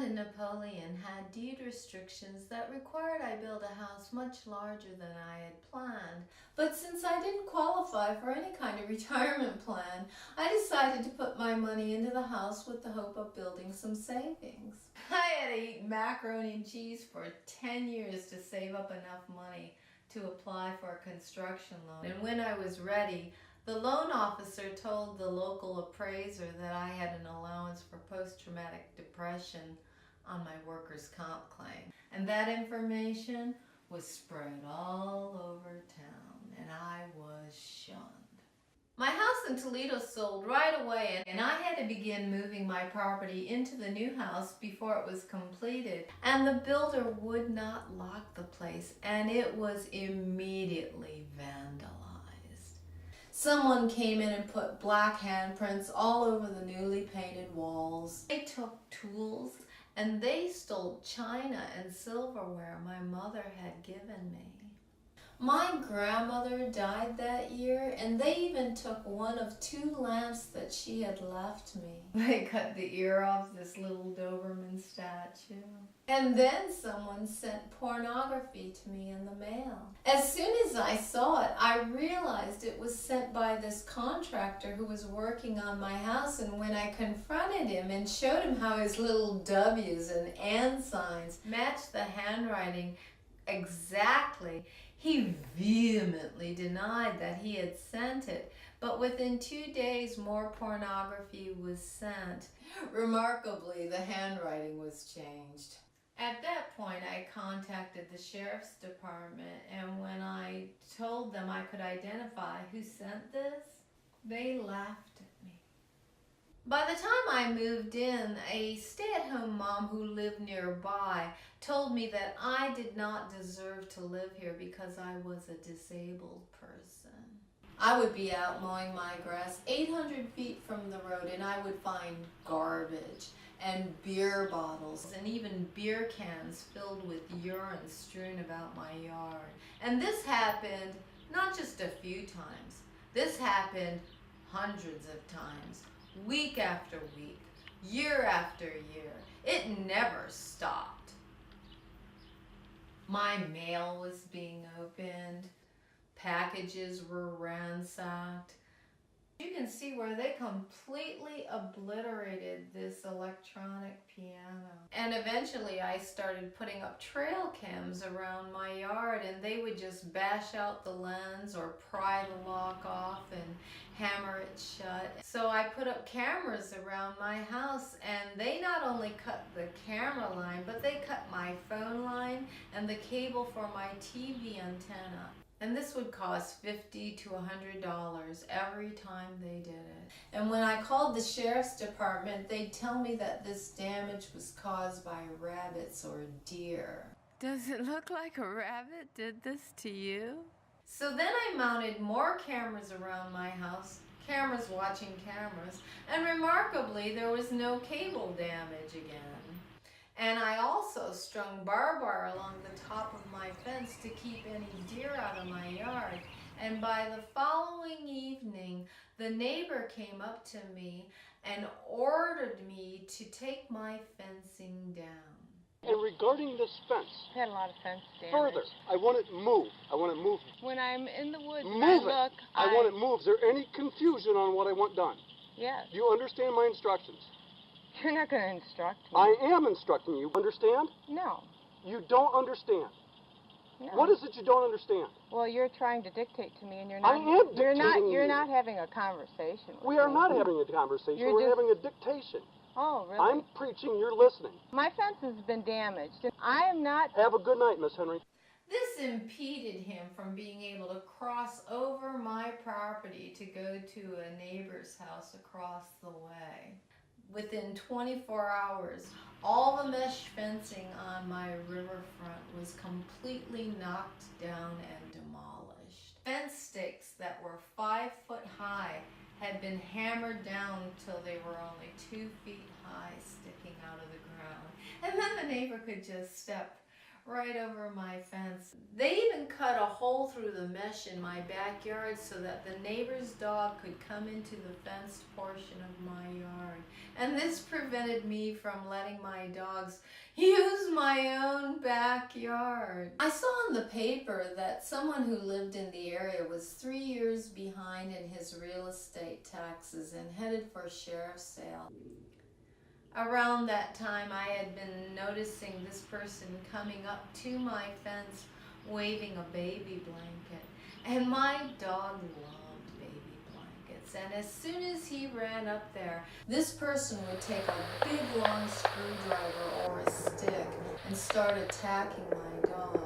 friend in Napoleon had deed restrictions that required I build a house much larger than I had planned. But since I didn't qualify for any kind of retirement plan, I decided to put my money into the house with the hope of building some savings. I had to eat macaroni and cheese for 10 years to save up enough money to apply for a construction loan. And when I was ready, the loan officer told the local appraiser that I had an allowance for post-traumatic depression on my workers' comp claim. And that information was spread all over town, and I was shunned. My house in Toledo sold right away, and I had to begin moving my property into the new house before it was completed. And the builder would not lock the place, and it was immediately vandalized. Someone came in and put black handprints all over the newly painted walls. They took tools and they stole china and silverware my mother had given me. My grandmother died that year, and they even took one of 2 lamps that she had left me. They cut the ear off this little Doberman statue. And then someone sent pornography to me in the mail. As soon as I saw it, I realized it was sent by this contractor who was working on my house, and when I confronted him and showed him how his little W's and and signs matched the handwriting exactly, he vehemently denied that he had sent it. But within 2 days, more pornography was sent. Remarkably, the handwriting was changed. At that point, I contacted the sheriff's department, and when I told them I could identify who sent this, they laughed at me. By the time I moved in, a stay-at-home mom who lived nearby told me that I did not deserve to live here because I was a disabled person. I would be out mowing my grass 800 feet from the road, and I would find garbage and beer bottles and even beer cans filled with urine strewn about my yard. And this happened not just a few times. This happened hundreds of times. Week after week, year after year. It never stopped. My mail was being opened. Packages were ransacked. You can see where they completely obliterated this electronic piano. And eventually I started putting up trail cams around my yard, and they would just bash out the lens or pry the lock off and hammer it shut. So I put up cameras around my house, and they not only cut the camera line, but they cut my phone line and the cable for my TV antenna. And this would cost $50 to $100 every time they did it. And when I called the sheriff's department, they'd tell me that this damage was caused by rabbits or deer. Does it look like a rabbit did this to you? So then I mounted more cameras around my house, cameras watching cameras, and remarkably there was no cable damage again. And I also strung barbed wire along the top of my fence to keep any deer out of my yard. And by the following evening, the neighbor came up to me and ordered me to take my fencing down. And regarding this fence, Had a lot of fence damage. further, I want it moved. I want it moved. When I'm in the woods, Move and I it. look, I want it moved. Is there any confusion on what I want done? Yes. Do you understand my instructions? You're not going to instruct me. I am instructing you. Understand? No. You don't understand. No. What is it you don't understand? Well, you're trying to dictate to me, and you're not. I am You're not. dictating You're you. not having a conversation. With We are me. not having a conversation. You're We're just- having a dictation. Oh, really? I'm preaching. You're listening. My fence has been damaged. And I am not. Have a good night, Miss Henry. This impeded him from being able to cross over my property to go to a neighbor's house across the way. Within 24 hours, all the mesh fencing on my riverfront was completely knocked down and demolished. Fence stakes that were 5 foot high had been hammered down till they were only 2 feet high, sticking out of the ground. And then the neighbor could just step right over my fence. They even cut a hole through the mesh in my backyard so that the neighbor's dog could come into the fenced portion of my yard. And this prevented me from letting my dogs use my own backyard. I saw in the paper that someone who lived in the area was 3 years behind in his real estate taxes and headed for a sheriff's sale. Around that time, I had been noticing this person coming up to my fence waving a baby blanket. And my dog loved baby blankets. And as soon as he ran up there, this person would take a big long screwdriver or a stick and start attacking my dog.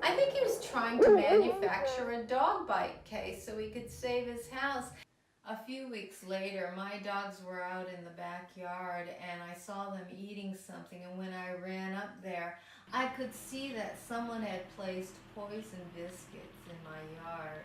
I think he was trying to manufacture a dog bite case so he could save his house. A few weeks later, my dogs were out in the backyard and I saw them eating something, and when I ran up there, I could see that someone had placed poison biscuits in my yard.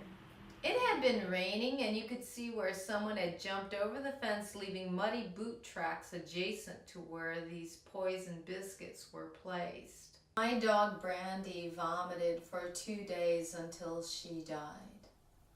It had been raining and you could see where someone had jumped over the fence, leaving muddy boot tracks adjacent to where these poison biscuits were placed. My dog Brandy vomited for 2 days until she died.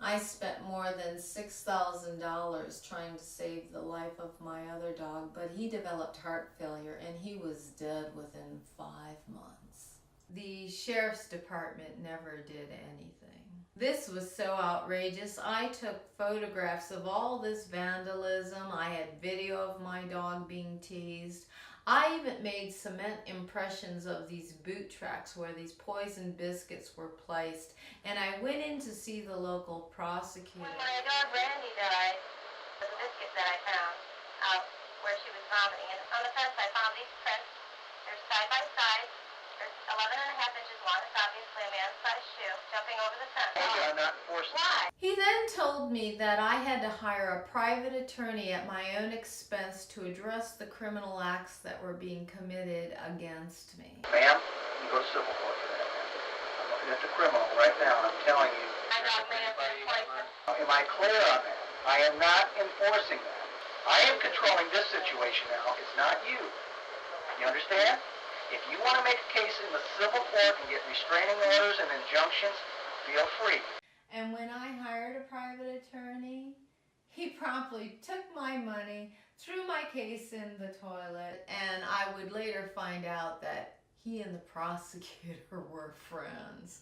I spent more than $6,000 trying to save the life of my other dog, but he developed heart failure and he was dead within 5 months. The sheriff's department never did anything. This was so outrageous. I took photographs of all this vandalism. I had video of my dog being teased. I even made cement impressions of these boot tracks where these poison biscuits were placed, and I went in to see the local prosecutor. When my dog Randy died, the biscuit that I found out where she was vomiting, and on the fence I found these prints. They're side by side. They're 11.5 inches long. It's obviously a man-sized shoe jumping over the fence. I'm not enforcing. Why? He then told me that I had to hire a private attorney at my own expense to address the criminal acts that were being committed against me. Ma'am, you go to civil court for that. I'm looking at the criminal right now, and I'm telling you. My dog may have been poisoned. Am I clear on that? I am not enforcing that. I am controlling this situation now. It's not you. You understand? If you want to make a case in the civil court and get restraining orders and injunctions, feel free. And when I hired a private attorney, he promptly took my money, threw my case in the toilet, and I would later find out that he and the prosecutor were friends.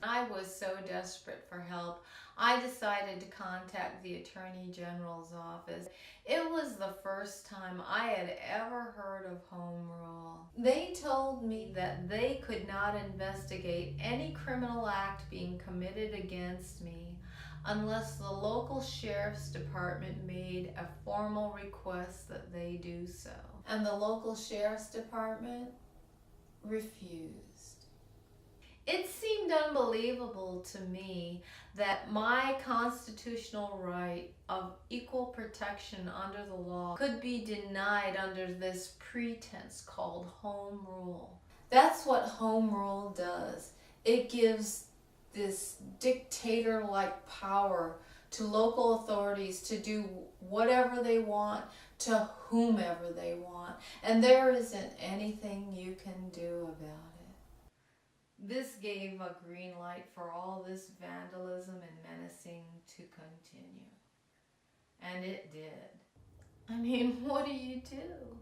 I was so desperate for help, I decided to contact the Attorney General's office. It was the first time I had ever heard of home rule. They told me that they could not investigate any criminal act being committed against me unless the local sheriff's department made a formal request that they do so. And the local sheriff's department refused. It seemed unbelievable to me that my constitutional right of equal protection under the law could be denied under this pretense called home rule. That's what home rule does. It gives this dictator-like power to local authorities to do whatever they want to whomever they want, and there isn't anything you can do about it. This gave a green light for all this vandalism and menacing to continue. And it did. I mean, what do you do?